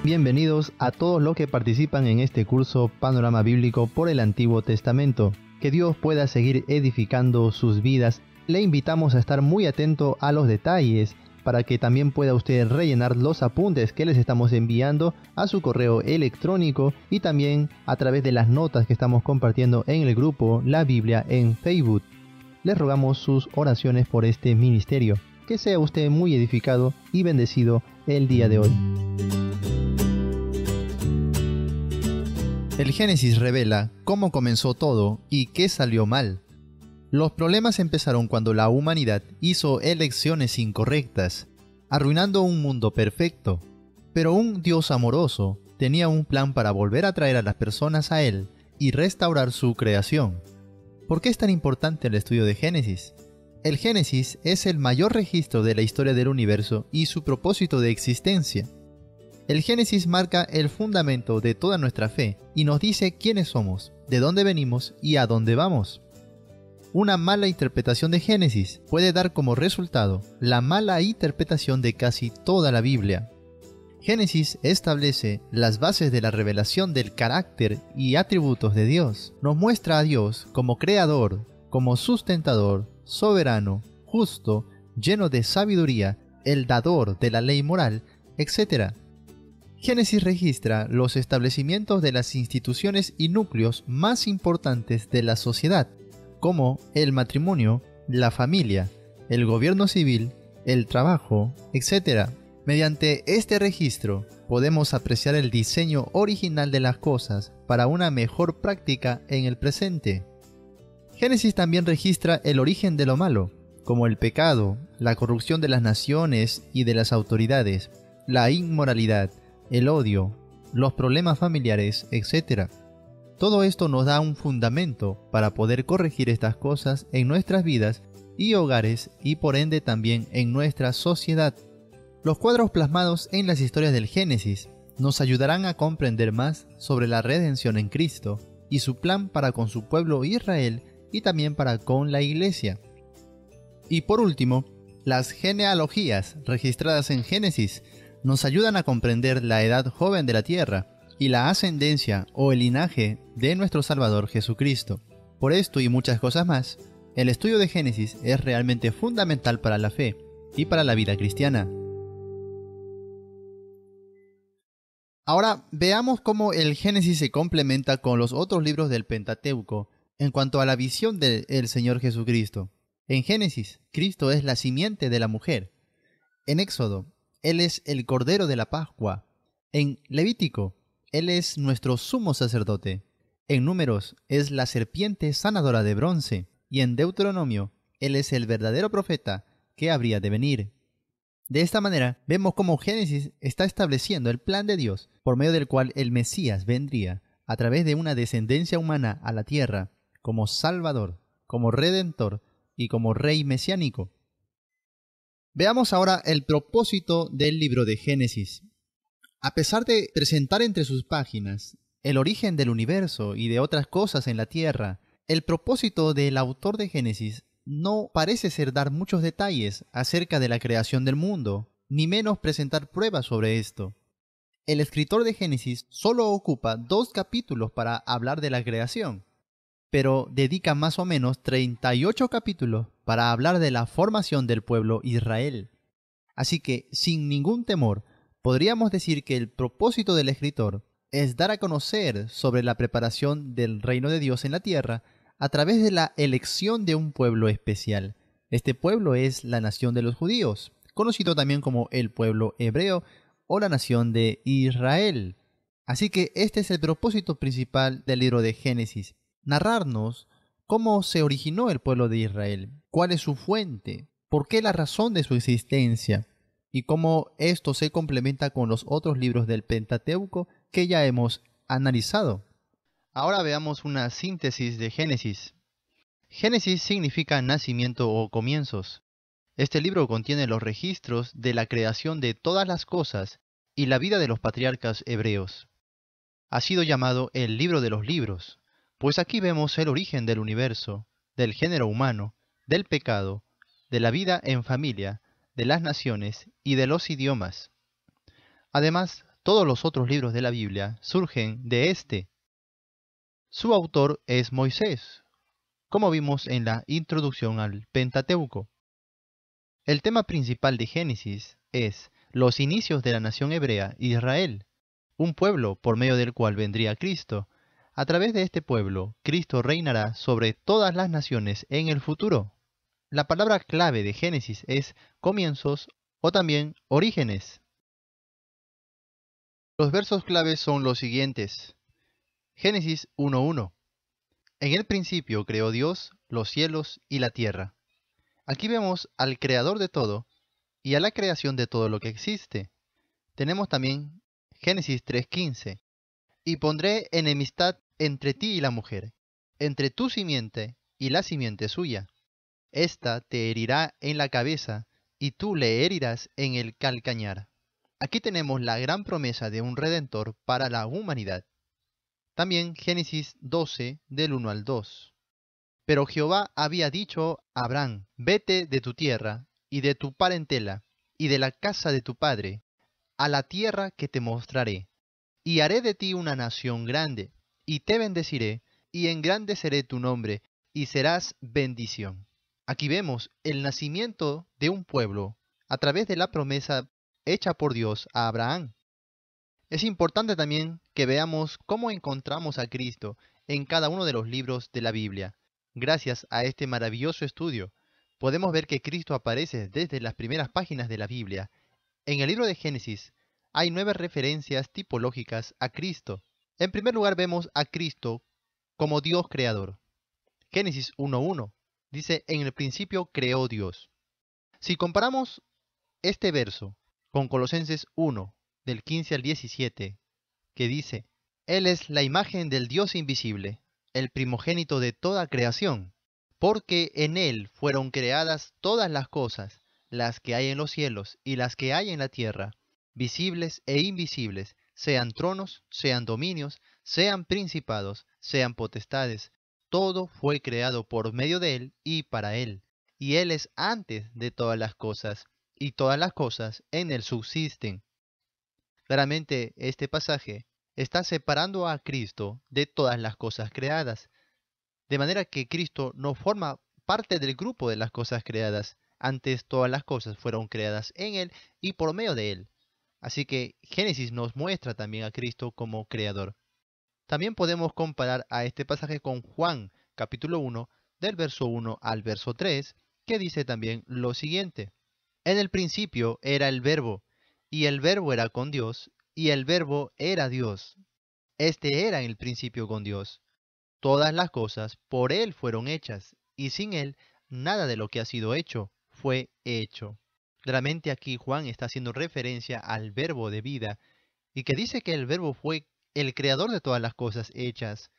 Bienvenidos a todos los que participan en este curso Panorama Bíblico por el Antiguo Testamento. Que Dios pueda seguir edificando sus vidas. Le invitamos a estar muy atento a los detalles para que también pueda usted rellenar los apuntes que les estamos enviando a su correo electrónico y también a través de las notas que estamos compartiendo en el grupo La Biblia en Facebook. Les rogamos sus oraciones por este ministerio. Que sea usted muy edificado y bendecido el día de hoy. El Génesis revela cómo comenzó todo y qué salió mal. Los problemas empezaron cuando la humanidad hizo elecciones incorrectas, arruinando un mundo perfecto. Pero un Dios amoroso tenía un plan para volver a traer a las personas a Él y restaurar su creación. ¿Por qué es tan importante el estudio de Génesis? El Génesis es el mayor registro de la historia del universo y su propósito de existencia. El Génesis marca el fundamento de toda nuestra fe y nos dice quiénes somos, de dónde venimos y a dónde vamos. Una mala interpretación de Génesis puede dar como resultado la mala interpretación de casi toda la Biblia. Génesis establece las bases de la revelación del carácter y atributos de Dios. Nos muestra a Dios como creador, como sustentador, soberano, justo, lleno de sabiduría, el dador de la ley moral, etc. Génesis registra los establecimientos de las instituciones y núcleos más importantes de la sociedad, como el matrimonio, la familia, el gobierno civil, el trabajo, etc. Mediante este registro podemos apreciar el diseño original de las cosas para una mejor práctica en el presente. Génesis también registra el origen de lo malo, como el pecado, la corrupción de las naciones y de las autoridades, la inmoralidad, el odio, los problemas familiares, etc. Todo esto nos da un fundamento para poder corregir estas cosas en nuestras vidas y hogares y por ende también en nuestra sociedad. Los cuadros plasmados en las historias del Génesis nos ayudarán a comprender más sobre la redención en Cristo y su plan para con su pueblo Israel y también para con la Iglesia. Y por último, las genealogías registradas en Génesis nos ayudan a comprender la edad joven de la tierra y la ascendencia o el linaje de nuestro Salvador Jesucristo. Por esto y muchas cosas más, el estudio de Génesis es realmente fundamental para la fe y para la vida cristiana. Ahora veamos cómo el Génesis se complementa con los otros libros del Pentateuco en cuanto a la visión del Señor Jesucristo. En Génesis, Cristo es la simiente de la mujer. En Éxodo, Él es el Cordero de la Pascua. En Levítico, Él es nuestro sumo sacerdote. En Números, es la serpiente sanadora de bronce. Y en Deuteronomio, Él es el verdadero profeta que habría de venir. De esta manera, vemos cómo Génesis está estableciendo el plan de Dios, por medio del cual el Mesías vendría, a través de una descendencia humana a la tierra, como Salvador, como Redentor y como Rey mesiánico. Veamos ahora el propósito del libro de Génesis. A pesar de presentar entre sus páginas el origen del universo y de otras cosas en la tierra, el propósito del autor de Génesis no parece ser dar muchos detalles acerca de la creación del mundo, ni menos presentar pruebas sobre esto. El escritor de Génesis solo ocupa 2 capítulos para hablar de la creación, pero dedica más o menos 38 capítulos para hablar de la formación del pueblo Israel. Así que, sin ningún temor, podríamos decir que el propósito del escritor es dar a conocer sobre la preparación del reino de Dios en la tierra a través de la elección de un pueblo especial. Este pueblo es la nación de los judíos, conocido también como el pueblo hebreo o la nación de Israel. Así que este es el propósito principal del libro de Génesis: narrarnos cómo se originó el pueblo de Israel, cuál es su fuente, por qué la razón de su existencia, y cómo esto se complementa con los otros libros del Pentateuco que ya hemos analizado. Ahora veamos una síntesis de Génesis. Génesis significa nacimiento o comienzos. Este libro contiene los registros de la creación de todas las cosas y la vida de los patriarcas hebreos. Ha sido llamado el libro de los libros, pues aquí vemos el origen del universo, del género humano, del pecado, de la vida en familia, de las naciones y de los idiomas. Además, Todos los otros libros de la Biblia surgen de este. Su autor es Moisés, como vimos en la introducción al Pentateuco. El tema principal de Génesis es los inicios de la nación hebrea, Israel, un pueblo por medio del cual vendría Cristo. A través de este pueblo, Cristo reinará sobre todas las naciones en el futuro. La palabra clave de Génesis es comienzos o también orígenes. Los versos claves son los siguientes. Génesis 1:1. En el principio creó Dios los cielos y la tierra. Aquí vemos al creador de todo y a la creación de todo lo que existe. Tenemos también Génesis 3:15. Y pondré enemistad entre ti y la mujer, entre tu simiente y la simiente suya. Esta te herirá en la cabeza, y tú le herirás en el calcañar. Aquí tenemos la gran promesa de un redentor para la humanidad. También Génesis 12, del 1 al 2. Pero Jehová había dicho a Abraham, vete de tu tierra, y de tu parentela, y de la casa de tu padre, a la tierra que te mostraré. Y haré de ti una nación grande, y te bendeciré, y engrandeceré tu nombre, y serás bendición. Aquí vemos el nacimiento de un pueblo a través de la promesa hecha por Dios a Abraham. Es importante también que veamos cómo encontramos a Cristo en cada uno de los libros de la Biblia. Gracias a este maravilloso estudio, podemos ver que Cristo aparece desde las primeras páginas de la Biblia. En el libro de Génesis hay 9 referencias tipológicas a Cristo. En primer lugar vemos a Cristo como Dios creador. Génesis 1:1 dice, en el principio creó Dios. Si comparamos este verso con Colosenses 1, del 15 al 17, que dice, Él es la imagen del Dios invisible, el primogénito de toda creación, porque en Él fueron creadas todas las cosas, las que hay en los cielos y las que hay en la tierra, visibles e invisibles, sean tronos, sean dominios, sean principados, sean potestades. Todo fue creado por medio de Él y para Él, y Él es antes de todas las cosas, y todas las cosas en Él subsisten. Claramente este pasaje está separando a Cristo de todas las cosas creadas, de manera que Cristo no forma parte del grupo de las cosas creadas. Antes todas las cosas fueron creadas en Él y por medio de Él. Así que Génesis nos muestra también a Cristo como creador. También podemos comparar a este pasaje con Juan, capítulo 1, del verso 1 al verso 3, que dice también lo siguiente. En el principio era el Verbo, y el Verbo era con Dios, y el Verbo era Dios. Este era en el principio con Dios. Todas las cosas por Él fueron hechas, y sin Él nada de lo que ha sido hecho fue hecho. Claramente aquí Juan está haciendo referencia al Verbo de vida, y que dice que el Verbo fue el creador de todas las cosas hechas.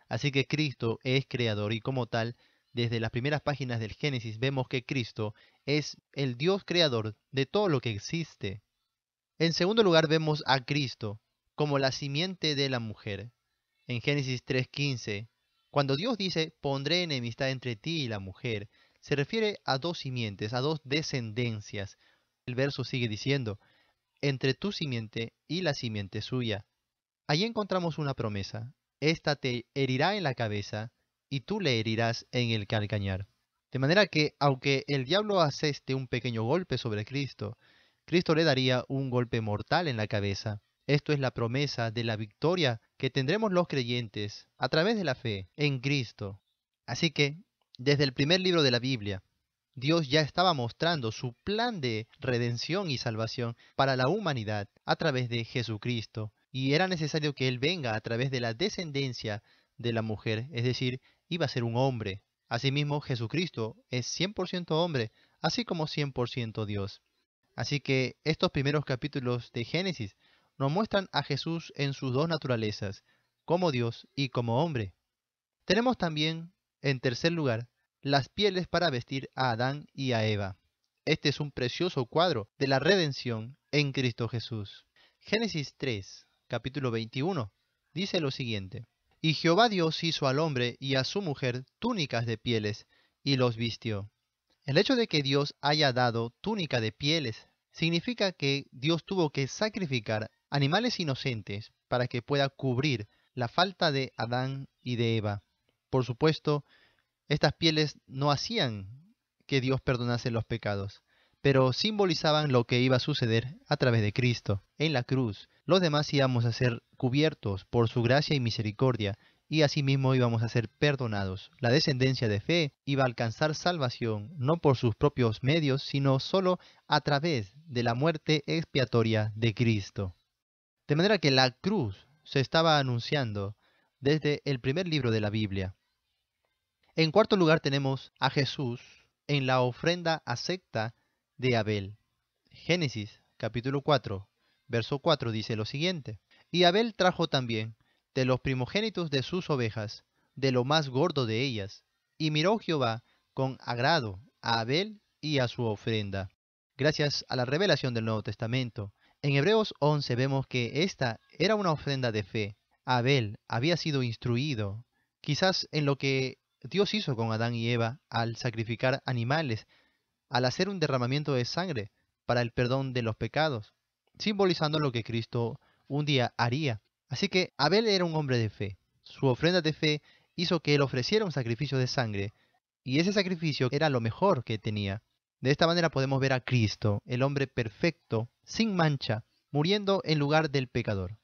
Así que Cristo es creador, y como tal, desde las primeras páginas del Génesis vemos que Cristo es el Dios creador de todo lo que existe. En segundo lugar vemos a Cristo como la simiente de la mujer. En Génesis 3:15, cuando Dios dice, pondré enemistad entre ti y la mujer, se refiere a dos simientes, a dos descendencias. El verso sigue diciendo, entre tu simiente y la simiente suya. Allí encontramos una promesa. Esta te herirá en la cabeza y tú le herirás en el calcañar. De manera que, aunque el diablo aseste un pequeño golpe sobre Cristo, Cristo le daría un golpe mortal en la cabeza. Esto es la promesa de la victoria que tendremos los creyentes a través de la fe en Cristo. Así que, desde el primer libro de la Biblia, Dios ya estaba mostrando su plan de redención y salvación para la humanidad a través de Jesucristo. Y era necesario que Él venga a través de la descendencia de la mujer, es decir, iba a ser un hombre. Asimismo, Jesucristo es 100% hombre, así como 100% Dios. Así que estos primeros capítulos de Génesis nos muestran a Jesús en sus dos naturalezas, como Dios y como hombre. Tenemos también, en tercer lugar, las pieles para vestir a Adán y a Eva. Este es un precioso cuadro de la redención en Cristo Jesús. Génesis 3, capítulo 21, dice lo siguiente. Y Jehová Dios hizo al hombre y a su mujer túnicas de pieles, y los vistió. El hecho de que Dios haya dado túnica de pieles significa que Dios tuvo que sacrificar animales inocentes para que pueda cubrir la falta de Adán y de Eva. Por supuesto, estas pieles no hacían que Dios perdonase los pecados, pero simbolizaban lo que iba a suceder a través de Cristo. En la cruz, los demás íbamos a ser cubiertos por su gracia y misericordia, y asimismo íbamos a ser perdonados. La descendencia de fe iba a alcanzar salvación, no por sus propios medios, sino solo a través de la muerte expiatoria de Cristo. De manera que la cruz se estaba anunciando desde el primer libro de la Biblia. En cuarto lugar tenemos a Jesús en la ofrenda acepta de Abel. Génesis capítulo 4, verso 4 dice lo siguiente: Y Abel trajo también de los primogénitos de sus ovejas, de lo más gordo de ellas, y miró Jehová con agrado a Abel y a su ofrenda. Gracias a la revelación del Nuevo Testamento, en Hebreos 11 vemos que esta era una ofrenda de fe. Abel había sido instruido, quizás en lo que Dios hizo con Adán y Eva al sacrificar animales, al hacer un derramamiento de sangre para el perdón de los pecados, simbolizando lo que Cristo un día haría. Así que Abel era un hombre de fe. Su ofrenda de fe hizo que él ofreciera un sacrificio de sangre, y ese sacrificio era lo mejor que tenía. De esta manera podemos ver a Cristo, el hombre perfecto, sin mancha, muriendo en lugar del pecador.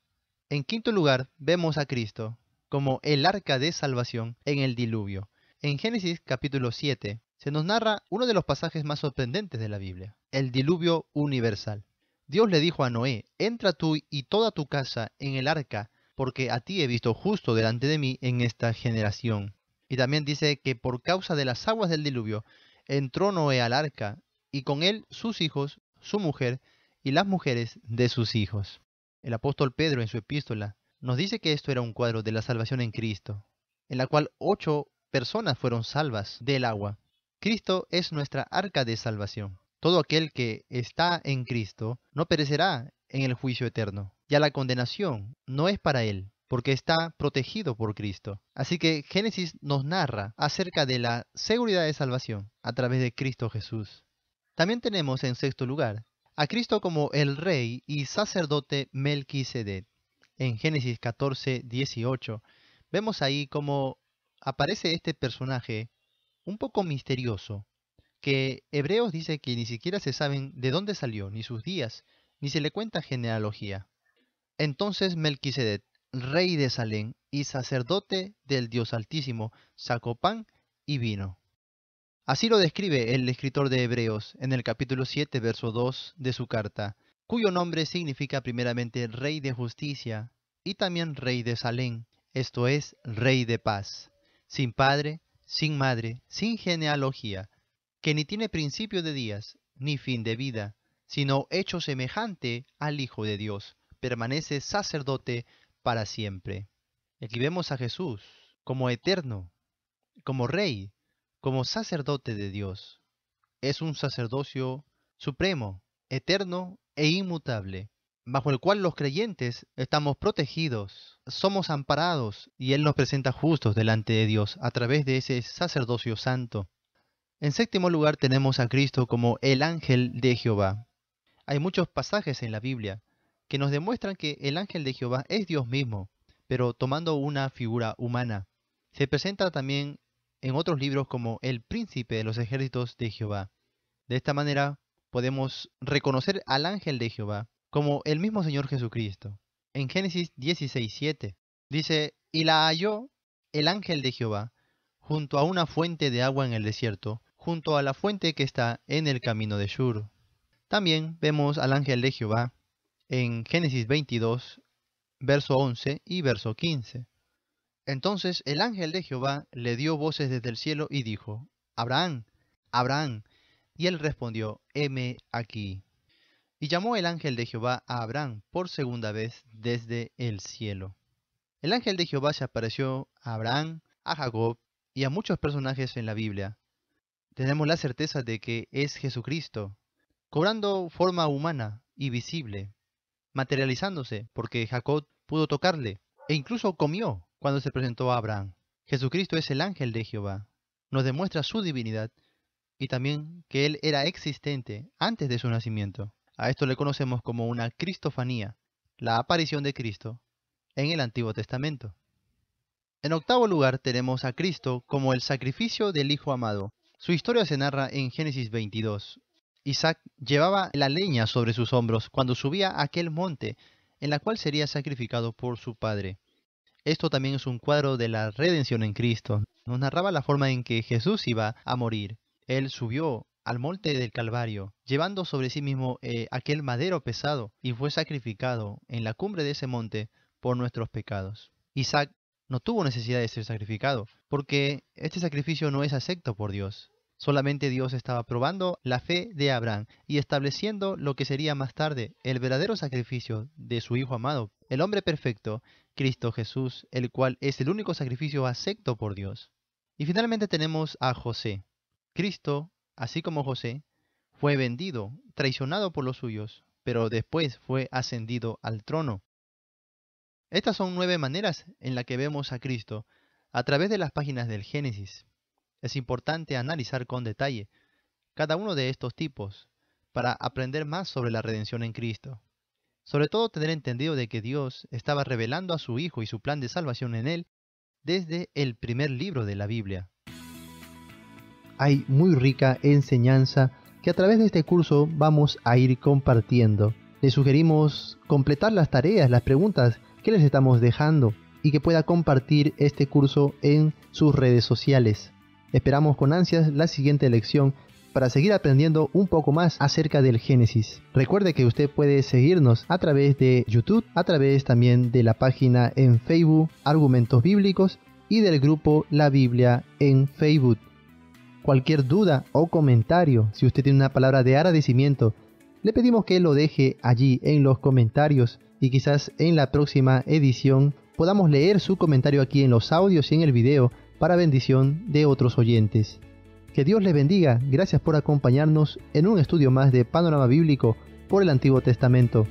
En quinto lugar, vemos a Cristo como el arca de salvación en el diluvio. En Génesis capítulo 7 se nos narra uno de los pasajes más sorprendentes de la Biblia, el diluvio universal. Dios le dijo a Noé: entra tú y toda tu casa en el arca, porque a ti he visto justo delante de mí en esta generación. Y también dice que por causa de las aguas del diluvio entró Noé al arca, y con él sus hijos, su mujer y las mujeres de sus hijos. El apóstol Pedro en su epístola nos dice que esto era un cuadro de la salvación en Cristo, en la cual 8 personas fueron salvas del agua. Cristo es nuestra arca de salvación. Todo aquel que está en Cristo no perecerá en el juicio eterno. Ya la condenación no es para él, porque está protegido por Cristo. Así que Génesis nos narra acerca de la seguridad de salvación a través de Cristo Jesús. También tenemos en sexto lugar a Cristo como el rey y sacerdote Melquisedec. En Génesis 14, 18 vemos ahí cómo aparece este personaje un poco misterioso, que Hebreos dice que ni siquiera se saben de dónde salió, ni sus días, ni se le cuenta genealogía. Entonces Melquisedec, rey de Salem y sacerdote del Dios Altísimo, sacó pan y vino. Así lo describe el escritor de Hebreos en el capítulo 7, verso 2 de su carta, cuyo nombre significa primeramente Rey de Justicia y también Rey de Salem, esto es, Rey de Paz, sin padre, sin madre, sin genealogía, que ni tiene principio de días, ni fin de vida, sino hecho semejante al Hijo de Dios, permanece sacerdote para siempre. Aquí vemos a Jesús como eterno, como Rey, como sacerdote de Dios. Es un sacerdocio supremo, eterno e inmutable, bajo el cual los creyentes estamos protegidos, somos amparados y Él nos presenta justos delante de Dios a través de ese sacerdocio santo. En séptimo lugar tenemos a Cristo como el ángel de Jehová. Hay muchos pasajes en la Biblia que nos demuestran que el ángel de Jehová es Dios mismo, pero tomando una figura humana. Se presenta también en otros libros como el príncipe de los ejércitos de Jehová. De esta manera podemos reconocer al ángel de Jehová como el mismo Señor Jesucristo. En Génesis 16:7 dice: y la halló el ángel de Jehová junto a una fuente de agua en el desierto, junto a la fuente que está en el camino de Shur. También vemos al ángel de Jehová en Génesis 22, verso 11 y verso 15. Entonces el ángel de Jehová le dio voces desde el cielo y dijo: Abraham, Abraham. Y él respondió: heme aquí. Y llamó el ángel de Jehová a Abraham por segunda vez desde el cielo. El ángel de Jehová se apareció a Abraham, a Jacob y a muchos personajes en la Biblia. Tenemos la certeza de que es Jesucristo, cobrando forma humana y visible, materializándose porque Jacob pudo tocarle e incluso comió cuando se presentó a Abraham. Jesucristo es el ángel de Jehová. Nos demuestra su divinidad y también que Él era existente antes de su nacimiento. A esto le conocemos como una cristofanía, la aparición de Cristo en el Antiguo Testamento. En octavo lugar tenemos a Cristo como el sacrificio del Hijo amado. Su historia se narra en Génesis 22. Isaac llevaba la leña sobre sus hombros cuando subía a aquel monte en la cual sería sacrificado por su padre. Esto también es un cuadro de la redención en Cristo. Nos narraba la forma en que Jesús iba a morir. Él subió al monte del Calvario, llevando sobre sí mismo aquel madero pesado, y fue sacrificado en la cumbre de ese monte por nuestros pecados. Isaac no tuvo necesidad de ser sacrificado, porque este sacrificio no es acepto por Dios. Solamente Dios estaba probando la fe de Abraham y estableciendo lo que sería más tarde el verdadero sacrificio de su Hijo amado, el hombre perfecto, Cristo Jesús, el cual es el único sacrificio acepto por Dios. Y finalmente tenemos a José. Cristo, así como José, fue vendido, traicionado por los suyos, pero después fue ascendido al trono. Estas son 9 maneras en las que vemos a Cristo a través de las páginas del Génesis. Es importante analizar con detalle cada uno de estos tipos para aprender más sobre la redención en Cristo. Sobre todo tener entendido de que Dios estaba revelando a su Hijo y su plan de salvación en Él desde el primer libro de la Biblia. Hay muy rica enseñanza que a través de este curso vamos a ir compartiendo. Les sugerimos completar las tareas, las preguntas que les estamos dejando y que pueda compartir este curso en sus redes sociales. Esperamos con ansias la siguiente lección para seguir aprendiendo un poco más acerca del Génesis. Recuerde que usted puede seguirnos a través de YouTube, a través también de la página en Facebook, Argumentos Bíblicos, y del grupo La Biblia en Facebook. Cualquier duda o comentario, si usted tiene una palabra de agradecimiento, le pedimos que lo deje allí en los comentarios y quizás en la próxima edición podamos leer su comentario aquí en los audios y en el video para bendición de otros oyentes. Que Dios les bendiga. Gracias por acompañarnos en un estudio más de Panorama Bíblico por el Antiguo Testamento.